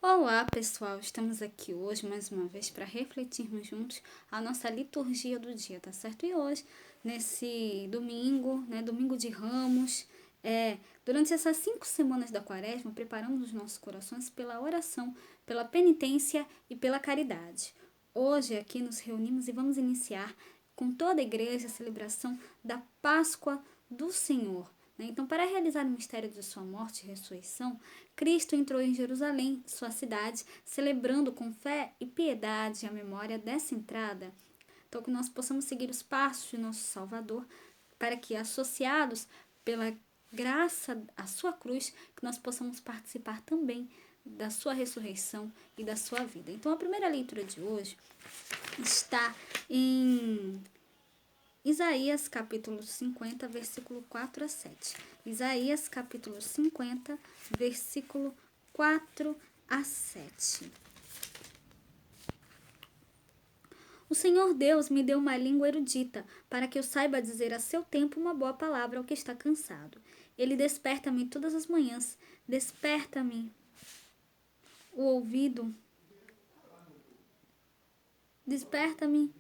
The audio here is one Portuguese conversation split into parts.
Olá, pessoal! Estamos aqui hoje mais uma vez para refletirmos juntos a nossa liturgia do dia, tá certo? E hoje, nesse domingo, domingo de Ramos, durante essas 5 semanas da Quaresma, preparamos os nossos corações pela oração, pela penitência e pela caridade. Hoje aqui nos reunimos e vamos iniciar com toda a igreja a celebração da Páscoa do Senhor. Então, para realizar o mistério de sua morte e ressurreição, Cristo entrou em Jerusalém, sua cidade, celebrando com fé e piedade a memória dessa entrada. Então, que nós possamos seguir os passos de nosso Salvador, para que, associados pela graça à sua cruz, que nós possamos participar também da sua ressurreição e da sua vida. Então, a primeira leitura de hoje está em Isaías capítulo 50, versículo 4 a 7. Isaías capítulo 50, versículo 4 a 7. O Senhor Deus me deu uma língua erudita, para que eu saiba dizer a seu tempo uma boa palavra ao que está cansado. Ele desperta-me todas as manhãs, desperta-me o ouvido, desperta-me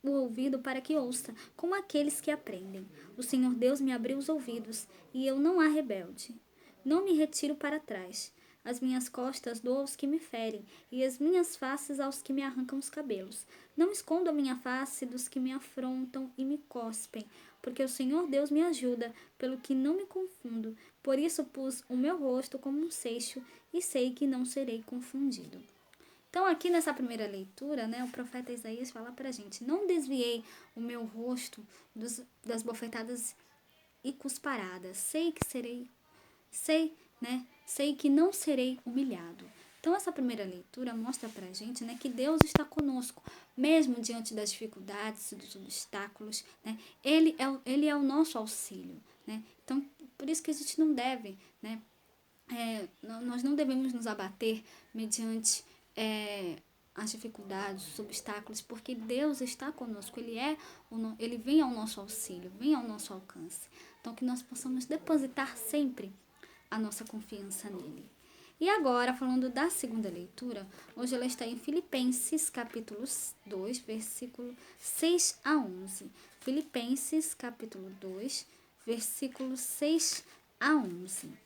o ouvido para que ouça, como aqueles que aprendem. O Senhor Deus me abriu os ouvidos, e eu não há rebelde. Não me retiro para trás. As minhas costas dou aos que me ferem, e as minhas faces aos que me arrancam os cabelos. Não escondo a minha face dos que me afrontam e me cospem, porque o Senhor Deus me ajuda, pelo que não me confundo. Por isso pus o meu rosto como um seixo, e sei que não serei confundido. Então, aqui nessa primeira leitura, o profeta Isaías fala para a gente: não desviei o meu rosto das bofetadas e cusparadas. Sei que não serei humilhado. Então, essa primeira leitura mostra para a gente, que Deus está conosco, mesmo diante das dificuldades e dos obstáculos, Ele é o nosso auxílio, Então, por isso que a gente não deve, nós não devemos nos abater mediante as dificuldades, os obstáculos, porque Deus está conosco, Ele vem ao nosso auxílio, vem ao nosso alcance. Então, que nós possamos depositar sempre a nossa confiança nele. E agora, falando da segunda leitura, hoje ela está em Filipenses, capítulo 2, versículo 6 a 11. Filipenses, capítulo 2, versículo 6 a 11.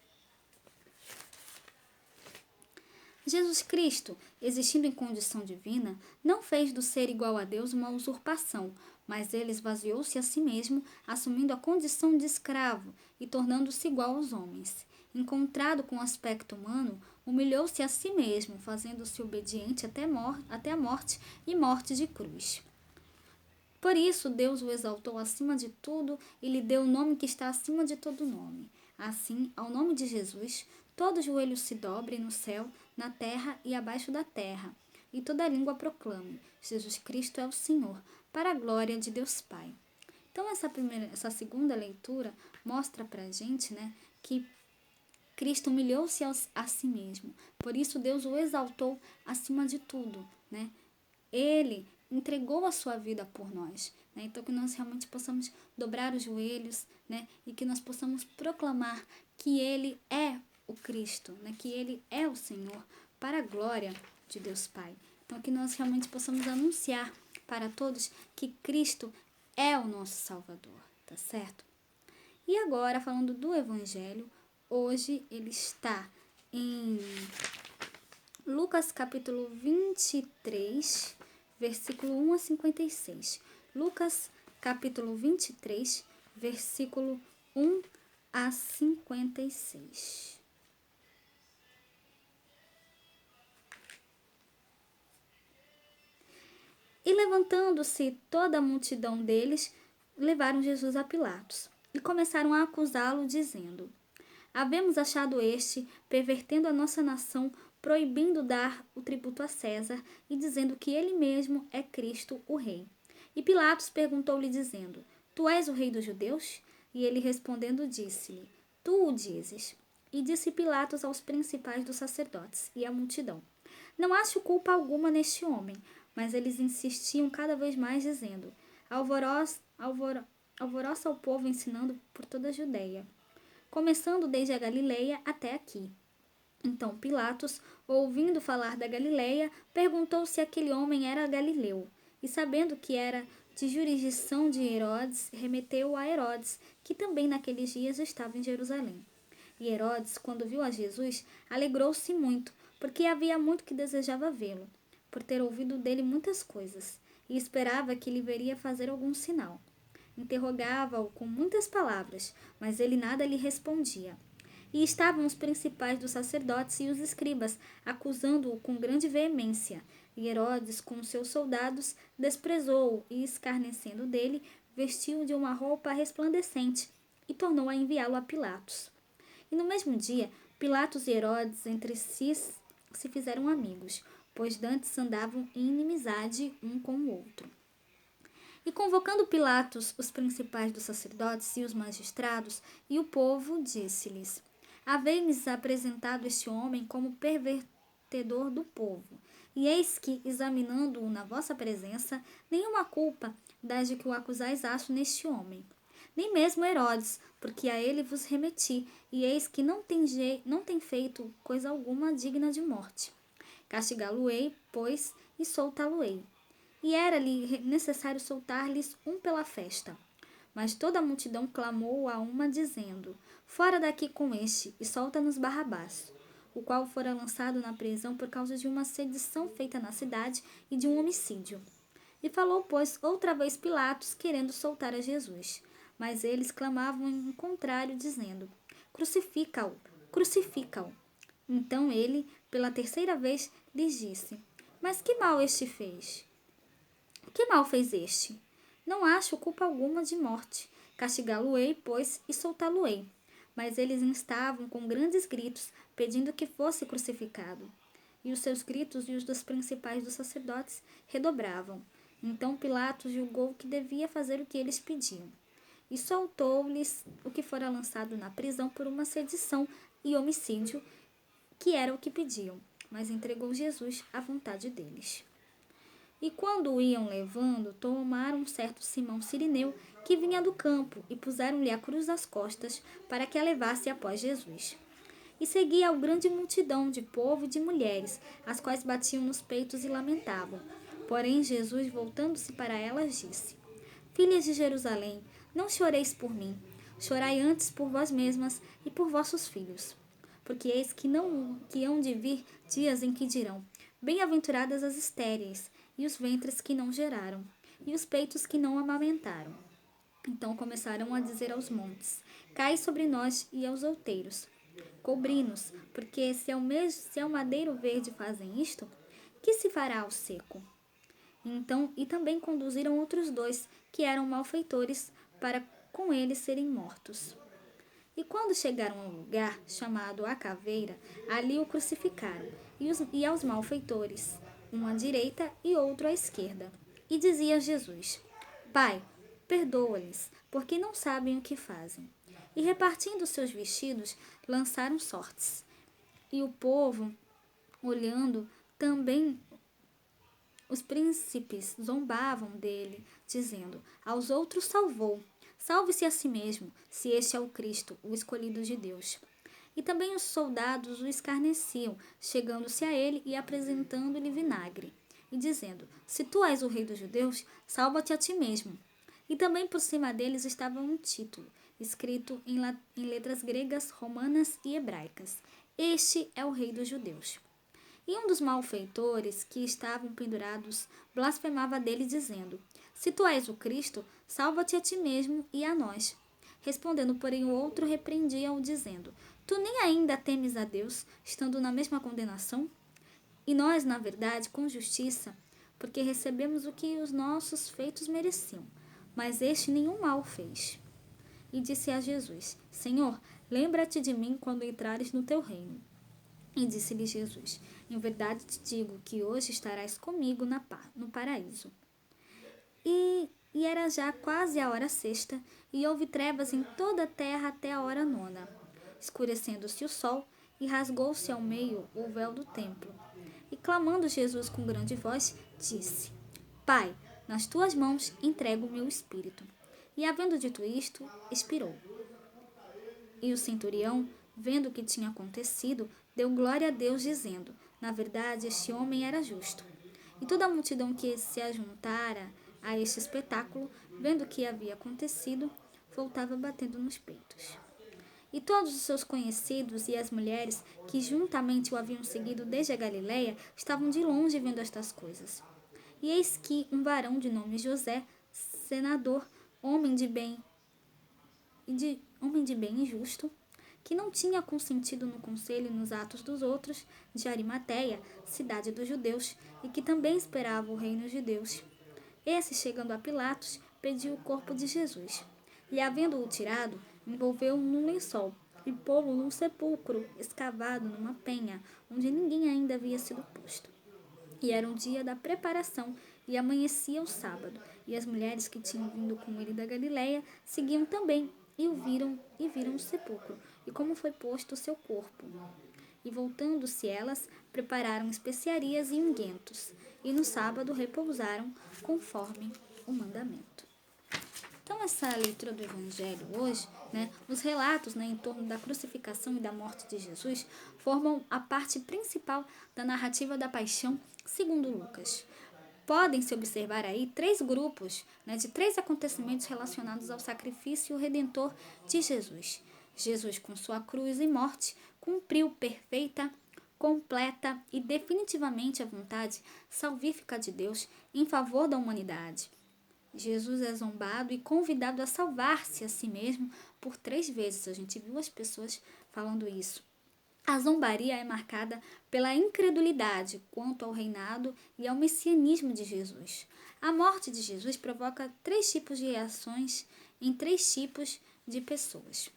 Jesus Cristo, existindo em condição divina, não fez do ser igual a Deus uma usurpação, mas ele esvaziou-se a si mesmo, assumindo a condição de escravo e tornando-se igual aos homens. Encontrado com aspecto humano, humilhou-se a si mesmo, fazendo-se obediente até a morte e morte de cruz. Por isso, Deus o exaltou acima de tudo e lhe deu o nome que está acima de todo nome. Assim, ao nome de Jesus, todo joelho se dobre no céu, na terra e abaixo da terra, e toda língua proclame: Jesus Cristo é o Senhor, para a glória de Deus Pai. Então, essa segunda leitura mostra para a gente, que Cristo humilhou-se a si mesmo. Por isso, Deus o exaltou acima de tudo, Ele entregou a sua vida por nós, Então, que nós realmente possamos dobrar os joelhos, E que nós possamos proclamar que Ele é o Cristo, que Ele é o Senhor, para a glória de Deus Pai. Então, que nós realmente possamos anunciar para todos que Cristo é o nosso Salvador, tá certo? E agora, falando do Evangelho, hoje ele está em Lucas capítulo 23, versículo 1 a 56. Lucas capítulo 23, versículo 1 a 56. E levantando-se toda a multidão deles, levaram Jesus a Pilatos e começaram a acusá-lo, dizendo: havemos achado este, pervertendo a nossa nação, proibindo dar o tributo a César e dizendo que ele mesmo é Cristo, o Rei. E Pilatos perguntou-lhe, dizendo: tu és o Rei dos judeus? E ele respondendo disse-lhe: tu o dizes. E disse Pilatos aos principais dos sacerdotes e à multidão: não acho culpa alguma neste homem. Mas eles insistiam cada vez mais, dizendo: alvoroça o povo ensinando por toda a Judeia, começando desde a Galileia até aqui. Então Pilatos, ouvindo falar da Galileia, perguntou se aquele homem era galileu, e sabendo que era de jurisdição de Herodes, remeteu-o a Herodes, que também naqueles dias estava em Jerusalém. E Herodes, quando viu a Jesus, alegrou-se muito, porque havia muito que desejava vê-lo, por ter ouvido dele muitas coisas, e esperava que lhe veria fazer algum sinal. Interrogava-o com muitas palavras, mas ele nada lhe respondia. E estavam os principais dos sacerdotes e os escribas, acusando-o com grande veemência. E Herodes, com seus soldados, desprezou-o e, escarnecendo dele, vestiu-o de uma roupa resplandecente e tornou a enviá-lo a Pilatos. E no mesmo dia, Pilatos e Herodes entre si se fizeram amigos, pois dantes andavam em inimizade um com o outro. E convocando Pilatos os principais dos sacerdotes e os magistrados e o povo, disse-lhes: Havei-nos apresentado este homem como pervertedor do povo, e eis que, examinando-o na vossa presença, nenhuma culpa das de que o acusais acho neste homem. Nem mesmo Herodes, porque a ele vos remeti, e eis que não tem feito coisa alguma digna de morte. Castigá-lo-ei, pois, e soltá-lo-ei. E era-lhe necessário soltar-lhes um pela festa. Mas toda a multidão clamou a uma, dizendo: Fora daqui com este, e solta-nos Barrabás, o qual fora lançado na prisão por causa de uma sedição feita na cidade e de um homicídio. E falou, pois, outra vez Pilatos, querendo soltar a Jesus. Mas eles clamavam em contrário, dizendo: Crucifica-o, crucifica-o. Então ele, pela terceira vez, lhes disse: Mas que mal este fez? Que mal fez este? Não acho culpa alguma de morte. Castigá-lo-ei, pois, e soltá-lo-ei. Mas eles instavam com grandes gritos, pedindo que fosse crucificado. E os seus gritos e os dos principais dos sacerdotes redobravam. Então Pilatos julgou que devia fazer o que eles pediam. E soltou-lhes o que fora lançado na prisão por uma sedição e homicídio, que era o que pediam, mas entregou Jesus à vontade deles. E quando o iam levando, tomaram um certo Simão Cirineu, que vinha do campo, e puseram-lhe a cruz às costas, para que a levasse após Jesus. E seguia a grande multidão de povo e de mulheres, as quais batiam nos peitos e lamentavam. Porém, Jesus, voltando-se para elas, disse: Filhas de Jerusalém, não choreis por mim, chorai antes por vós mesmas e por vossos filhos. Porque eis que hão de vir dias em que dirão: Bem-aventuradas as estéreis, e os ventres que não geraram, e os peitos que não amamentaram. Então começaram a dizer aos montes: Cai sobre nós, e aos outeiros: Cobri-nos, porque se ao madeiro verde fazem isto, que se fará ao seco? Então, e também conduziram outros dois, que eram malfeitores, para com eles serem mortos. E quando chegaram a um lugar chamado a Caveira, ali o crucificaram, e aos malfeitores, um à direita e outro à esquerda. E dizia Jesus: Pai, perdoa-lhes, porque não sabem o que fazem. E repartindo seus vestidos, lançaram sortes. E o povo, olhando, também os príncipes zombavam dele, dizendo: Aos outros salvou. Salve-se a si mesmo, se este é o Cristo, o escolhido de Deus. E também os soldados o escarneciam, chegando-se a ele e apresentando-lhe vinagre, e dizendo: Se tu és o rei dos judeus, salva-te a ti mesmo. E também por cima deles estava um título, escrito em letras gregas, romanas e hebraicas: Este é o rei dos judeus. E um dos malfeitores que estavam pendurados blasfemava dele, dizendo: Se tu és o Cristo, salva-te a ti mesmo e a nós. Respondendo, porém, o outro repreendia-o, dizendo: Tu nem ainda temes a Deus, estando na mesma condenação? E nós, na verdade, com justiça, porque recebemos o que os nossos feitos mereciam. Mas este nenhum mal fez. E disse a Jesus: Senhor, lembra-te de mim quando entrares no teu reino. E disse-lhe Jesus: Em verdade te digo que hoje estarás comigo no paraíso. E era já quase a hora sexta, e houve trevas em toda a terra até a hora nona. Escurecendo-se o sol, e rasgou-se ao meio o véu do templo. E clamando Jesus com grande voz, disse: Pai, nas tuas mãos entrego o meu espírito. E havendo dito isto, expirou. E o centurião, vendo o que tinha acontecido, deu glória a Deus, dizendo: na verdade, este homem era justo. E toda a multidão que se ajuntara a este espetáculo, vendo o que havia acontecido, voltava batendo nos peitos. E todos os seus conhecidos e as mulheres que juntamente o haviam seguido desde a Galiléia estavam de longe vendo estas coisas. E eis que um varão de nome José, senador, homem de bem e justo, que não tinha consentido no conselho e nos atos dos outros, de Arimateia, cidade dos judeus, e que também esperava o reino de Deus. Esse, chegando a Pilatos, pediu o corpo de Jesus. E, havendo-o tirado, envolveu-o num lençol e pô-lo num sepulcro escavado numa penha, onde ninguém ainda havia sido posto. E era um dia da preparação, e amanhecia o sábado, e as mulheres que tinham vindo com ele da Galiléia seguiam também, e viram o sepulcro, e como foi posto o seu corpo. E voltando-se elas, prepararam especiarias e unguentos, e no sábado repousaram, conforme o mandamento. Então, essa leitura do Evangelho hoje, os relatos em torno da crucificação e da morte de Jesus, formam a parte principal da narrativa da paixão segundo Lucas. Podem-se observar aí três grupos de três acontecimentos relacionados ao sacrifício redentor de Jesus. Jesus, com sua cruz e morte, cumpriu perfeita, completa e definitivamente a vontade salvífica de Deus em favor da humanidade. Jesus é zombado e convidado a salvar-se a si mesmo por 3 vezes. A gente viu as pessoas falando isso. A zombaria é marcada pela incredulidade quanto ao reinado e ao messianismo de Jesus. A morte de Jesus provoca 3 tipos de reações em 3 tipos de pessoas.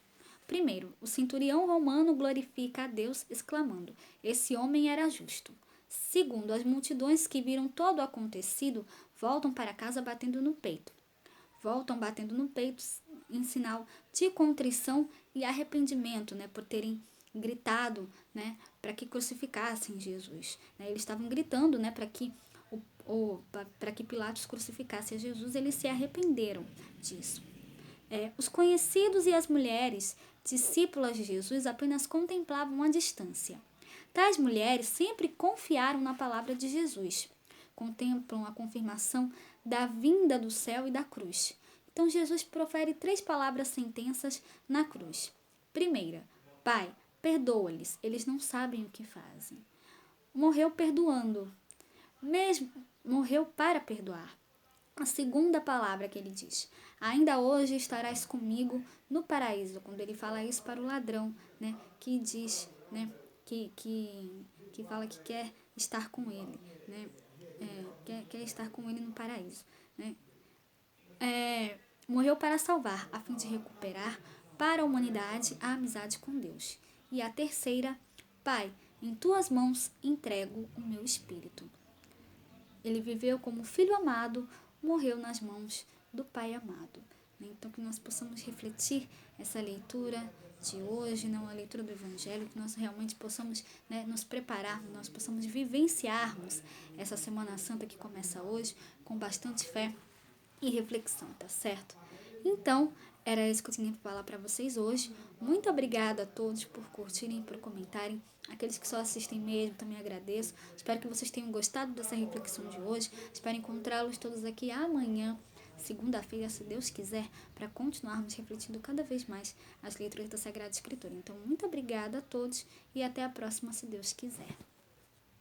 Primeiro, o centurião romano glorifica a Deus, exclamando: esse homem era justo. Segundo, as multidões que viram todo o acontecido voltam para casa batendo no peito. Voltam batendo no peito em sinal de contrição e arrependimento, por terem gritado, para que crucificassem Jesus. Eles estavam gritando, para que Pilatos crucificasse a Jesus, eles se arrependeram disso. Os conhecidos e as mulheres, discípulas de Jesus, apenas contemplavam à distância. Tais mulheres sempre confiaram na palavra de Jesus. Contemplam a confirmação da vinda do céu e da cruz. Então, Jesus profere 3 palavras sentenças na cruz. Primeira: Pai, perdoa-lhes, eles não sabem o que fazem. Morreu perdoando. Morreu para perdoar. A segunda palavra que ele diz: ainda hoje estarás comigo no paraíso. Quando ele fala isso para o ladrão, que diz, que fala que quer estar com ele, quer estar com ele no paraíso, morreu para salvar, a fim de recuperar para a humanidade a amizade com Deus. E a terceira: Pai, em tuas mãos entrego o meu espírito. Ele viveu como filho amado, morreu nas mãos do Pai amado. Então, que nós possamos refletir essa leitura de hoje, a leitura do Evangelho, que nós realmente possamos nos prepararmos, nós possamos vivenciarmos essa Semana Santa que começa hoje com bastante fé e reflexão, tá certo? Então, era isso que eu tinha para falar para vocês hoje. Muito obrigada a todos por curtirem, por comentarem. Aqueles que só assistem mesmo, também agradeço. Espero que vocês tenham gostado dessa reflexão de hoje. Espero encontrá-los todos aqui amanhã, segunda-feira, se Deus quiser, para continuarmos refletindo cada vez mais as leituras da Sagrada Escritura. Então, muito obrigada a todos e até a próxima, se Deus quiser.